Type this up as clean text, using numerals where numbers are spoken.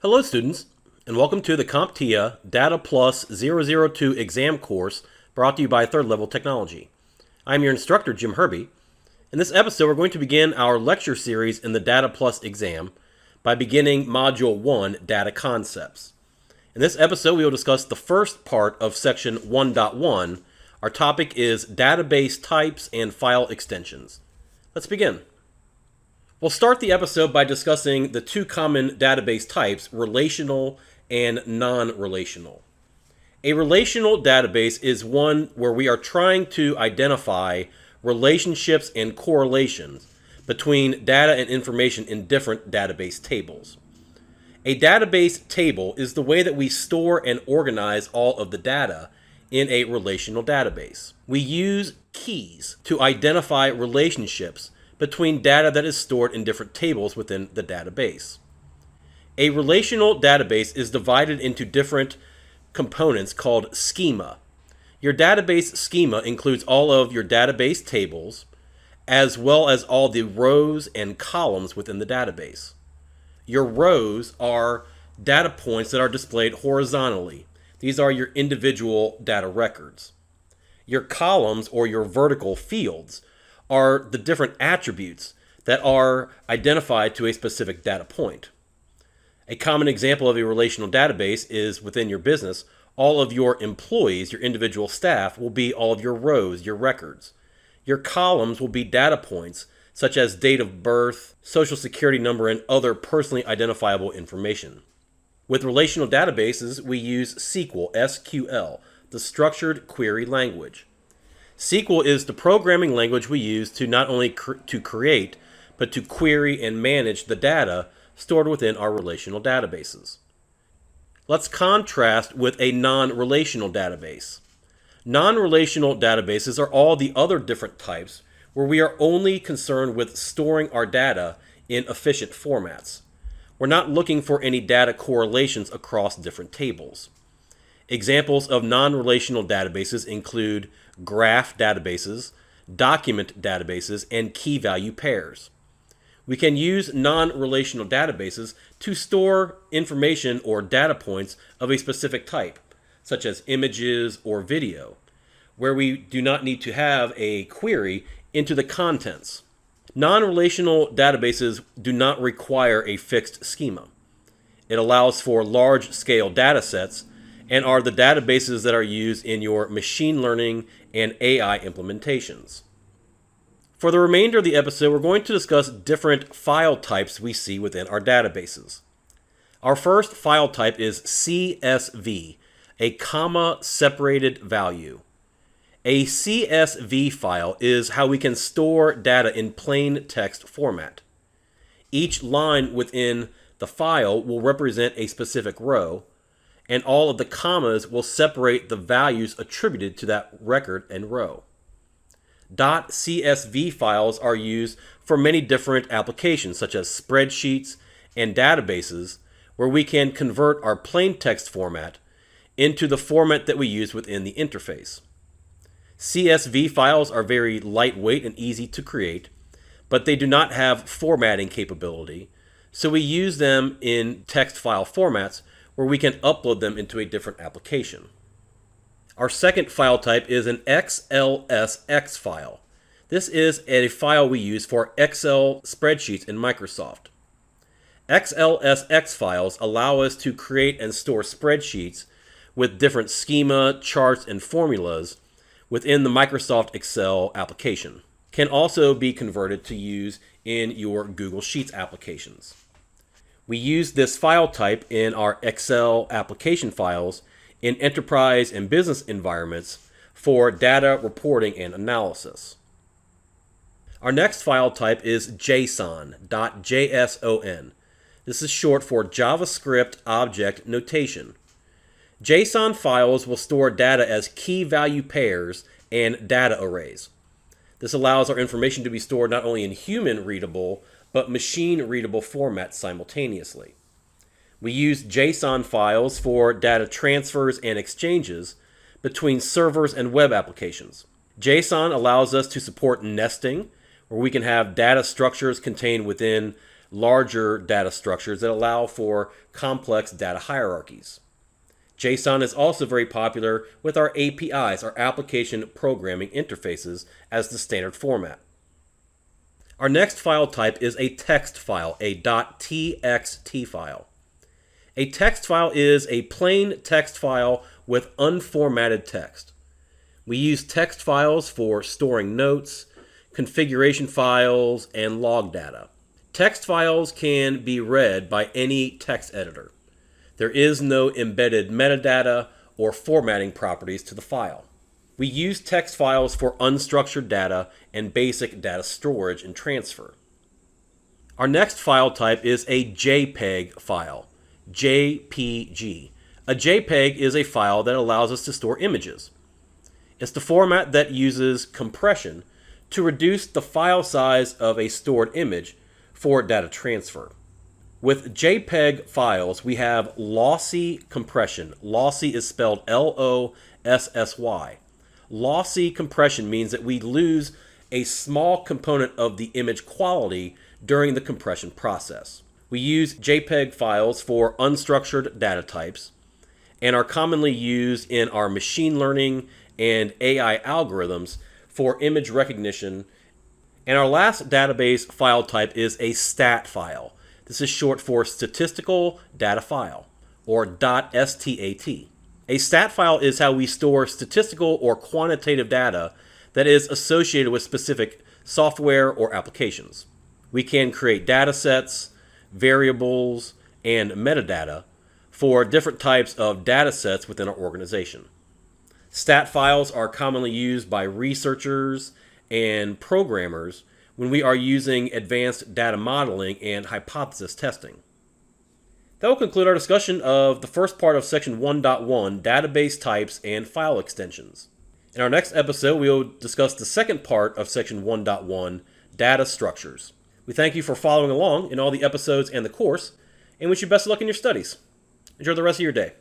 Hello students, and welcome to the CompTIA Data+002 Exam Course brought to you by Third Level Technology. I'm your instructor, Jim Herby. In this episode, we're going to begin our lecture series in the Data Plus exam by beginning Module 1, Data Concepts. In this episode, we will discuss the first part of Section 1.1. Our topic is Database Types and File Extensions. Let's begin. We'll start the episode by discussing the two common database types, relational and non-relational. A relational database is one where we are trying to identify relationships and correlations between data and information in different database tables. A database table is the way that we store and organize all of the data in a relational database. We use keys to identify relationships between data that is stored in different tables within the database. A relational database is divided into different components called schema. Your database schema includes all of your database tables, as well as all the rows and columns within the database. Your rows are data points that are displayed horizontally. These are your individual data records. Your columns, or your vertical fields, are the different attributes that are identified to a specific data point. A common example of a relational database is within your business, all of your employees, your individual staff, will be all of your rows, your records. Your columns will be data points such as date of birth, social security number, and other personally identifiable information. With relational databases, we use SQL, the structured query language. SQL is the programming language we use to not only to create, but to query and manage the data stored within our relational databases. Let's contrast with a non-relational database. Non-relational databases are all the other different types where we are only concerned with storing our data in efficient formats. We're not looking for any data correlations across different tables. Examples of non-relational databases include graph databases, document databases, and key value pairs. We can use non-relational databases to store information or data points of a specific type, such as images or video, where we do not need to have a query into the contents. Non-relational databases do not require a fixed schema. It allows for large-scale data sets and are the databases that are used in your machine learning and AI implementations. For the remainder of the episode, we're going to discuss different file types we see within our databases. Our first file type is CSV, a comma-separated value. A CSV file is how we can store data in plain text format. Each line within the file will represent a specific row, and all of the commas will separate the values attributed to that record and row. .csv files are used for many different applications, such as spreadsheets and databases, where we can convert our plain text format into the format that we use within the interface. CSV files are very lightweight and easy to create, but they do not have formatting capability, so we use them in text file formats where we can upload them into a different application. Our second file type is an XLSX file. This is a file we use for Excel spreadsheets in Microsoft. XLSX files allow us to create and store spreadsheets with different schema, charts, and formulas within the Microsoft Excel application. Can also be converted to use in your Google Sheets applications. We use this file type in our Excel application files in enterprise and business environments for data reporting and analysis. Our next file type is JSON. This is short for JavaScript Object Notation. JSON files will store data as key value pairs and data arrays. This allows our information to be stored not only in human-readable, but machine-readable formats simultaneously. We use JSON files for data transfers and exchanges between servers and web applications. JSON allows us to support nesting, where we can have data structures contained within larger data structures that allow for complex data hierarchies. JSON is also very popular with our APIs, our application programming interfaces, as the standard format. Our next file type is a text file, a .txt file. A text file is a plain text file with unformatted text. We use text files for storing notes, configuration files, and log data. Text files can be read by any text editor. There is no embedded metadata or formatting properties to the file. We use text files for unstructured data and basic data storage and transfer. Our next file type is a JPEG file, JPG. A JPEG is a file that allows us to store images. It's the format that uses compression to reduce the file size of a stored image for data transfer. With JPEG files, we have lossy compression. Lossy is spelled L-O-S-S-Y. Lossy compression means that we lose a small component of the image quality during the compression process. We use JPEG files for unstructured data types and are commonly used in our machine learning and AI algorithms for image recognition. And our last database file type is a stat file. This is short for statistical data file, or .stat. A stat file is how we store statistical or quantitative data that is associated with specific software or applications. We can create data sets, variables, and metadata for different types of data sets within our organization. Stat files are commonly used by researchers and programmers when we are using advanced data modeling and hypothesis testing. That will conclude our discussion of the first part of Section 1.1, Database Types and File Extensions. In our next episode, we will discuss the second part of Section 1.1, Data Structures. We thank you for following along in all the episodes and the course, and wish you best of luck in your studies. Enjoy the rest of your day.